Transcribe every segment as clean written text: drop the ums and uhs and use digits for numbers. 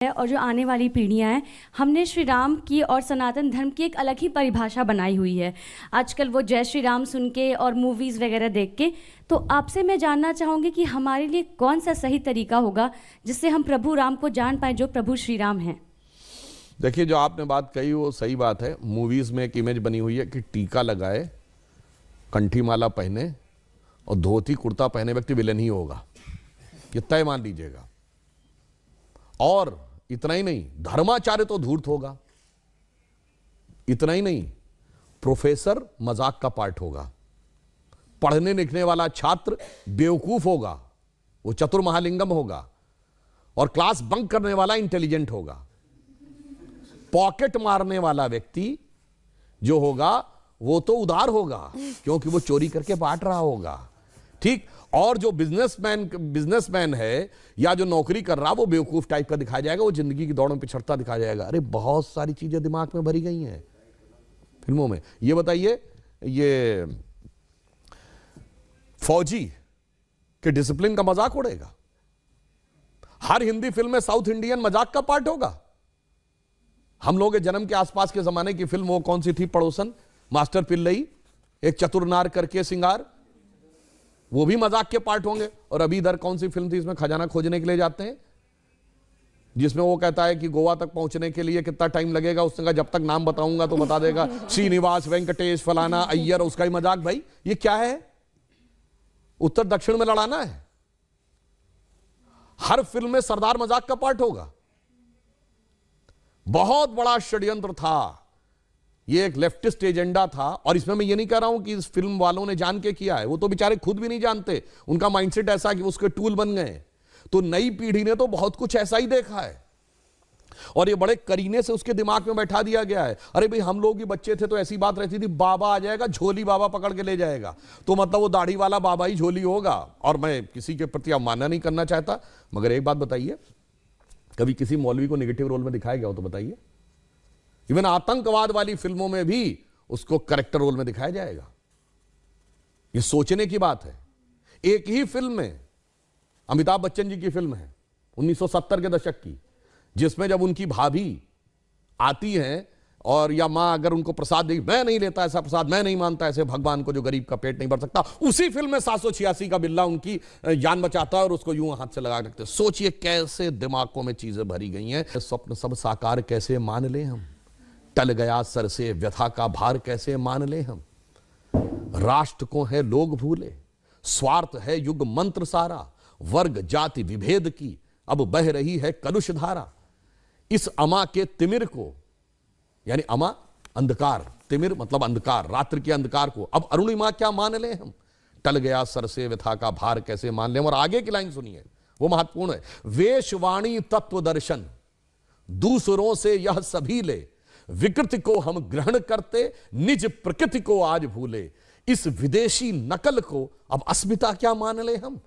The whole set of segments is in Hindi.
और जो आने वाली पीढ़ियां हैं, हमने श्री राम की और सनातन धर्म की एक अलग ही परिभाषा बनाई हुई है आजकल, वो जय श्री राम सुन के और मूवीज़ वगैरह देख के। तो आपसे मैं जानना चाहूँगी कि हमारे लिए कौन सा सही तरीका होगा जिससे हम प्रभु राम को जान पाएँ जो प्रभु श्री राम हैं। देखिए, जो आपने बात कही वो सही बात है। मूवीज़ में एक इमेज बनी हुई है कि टीका लगाए, कंठी माला पहने और धोती कुर्ता पहने व्यक्ति विलेन ही होगा, ये तय मान लीजिएगा। और इतना ही नहीं, धर्माचार्य तो धूर्त होगा। इतना ही नहीं, प्रोफेसर मजाक का पार्ट होगा। पढ़ने लिखने वाला छात्र बेवकूफ होगा, वो चतुर महालिंगम होगा। और क्लास बंक करने वाला इंटेलिजेंट होगा। पॉकेट मारने वाला व्यक्ति जो होगा वो तो उदार होगा, क्योंकि वो चोरी करके बांट रहा होगा। ठीक। और जो बिजनेसमैन है या जो नौकरी कर रहा वो बेवकूफ टाइप का दिखाया जाएगा, वो जिंदगी की दौड़ में पिछड़ता दिखाया जाएगा। अरे बहुत सारी चीजें दिमाग में भरी गई हैं फिल्मों में। ये बताइए, ये फौजी के डिसिप्लिन का मजाक उड़ेगा। हर हिंदी फिल्म में साउथ इंडियन मजाक का पार्ट होगा। हम लोग के जन्म के आसपास के जमाने की फिल्म वो कौन सी थी, पड़ोसन, मास्टर पिल्लई, एक चतुरनार करके सिंगार, वो भी मजाक के पार्ट होंगे। और अभी इधर कौन सी फिल्म थी, इसमें खजाना खोजने के लिए जाते हैं, जिसमें वो कहता है कि गोवा तक पहुंचने के लिए कितना टाइम लगेगा। उसने कहा जब तक नाम बताऊंगा तो बता देगा, श्रीनिवास, वेंकटेश, फलाना, अय्यर, उसका ही मजाक। भाई ये क्या है, उत्तर दक्षिण में लड़ाना है। हर फिल्म में सरदार मजाक का पार्ट होगा। बहुत बड़ा षड्यंत्र था, ये एक लेफ्टिस्ट एजेंडा था। और इसमें मैं ये नहीं कह रहा हूं कि इस फिल्म वालों ने जान के किया है, वो तो बेचारे खुद भी नहीं जानते। उनका माइंडसेट ऐसा कि उसके टूल बन गए। तो नई पीढ़ी ने तो बहुत कुछ ऐसा ही देखा है और ये बड़े करीने से उसके दिमाग में बैठा दिया गया है। अरे भाई, हम लोग भी बच्चे थे तो ऐसी बात रहती थी, बाबा आ जाएगा, झोली बाबा पकड़ के ले जाएगा, तो मतलब वो दाढ़ी वाला बाबा ही झोली होगा। और मैं किसी के प्रति अवमानना नहीं करना चाहता, मगर एक बात बताइए, कभी किसी मौलवी को नेगेटिव रोल में दिखाया गया हो तो बताइए। इवन आतंकवाद वाली फिल्मों में भी उसको करेक्टर रोल में दिखाया जाएगा। ये सोचने की बात है। एक ही फिल्म में, अमिताभ बच्चन जी की फिल्म है 1970 के दशक की, जिसमें जब उनकी भाभी आती हैं और या मां अगर उनको प्रसाद देगी, मैं नहीं लेता ऐसा प्रसाद, मैं नहीं मानता ऐसे भगवान को जो गरीब का पेट नहीं भर सकता। उसी फिल्म में 786 का बिल्ला उनकी जान बचाता है और उसको यूं हाथ से लगा रखते। सोचिए कैसे दिमागों में चीजें भरी गई हैं। स्वप्न सब साकार कैसे मान ले हम, टल गया सर से व्यथा का भार कैसे मान ले हम। राष्ट्र को है लोग भूले, स्वार्थ है युग मंत्र सारा, वर्ग जाति विभेद की अब बह रही है कलुष धारा। इस अमा के तिमिर को, यानी अमा अंधकार, तिमिर मतलब अंधकार, रात्रि के अंधकार को अब अरुणिमा क्या मान ले हम। टल गया सर से व्यथा का भार कैसे मान ले हम। और आगे की लाइन सुनिए, वो महत्वपूर्ण है। वेशवाणी तत्व दर्शन दूसरों से यह सभी ले, विकृति को हम ग्रहण करते निज प्रकृति को आज भूले। इस विदेशी नकल को अब अस्मिता क्या मान ले हम।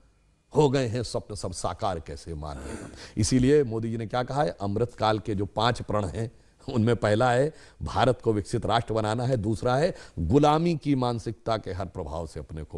हो गए हैं स्वप्न सब साकार कैसे मान ले हम। इसीलिए मोदी जी ने क्या कहा है, अमृत काल के जो 5 प्रण हैं उनमें पहला है भारत को विकसित राष्ट्र बनाना है, दूसरा है गुलामी की मानसिकता के हर प्रभाव से अपने को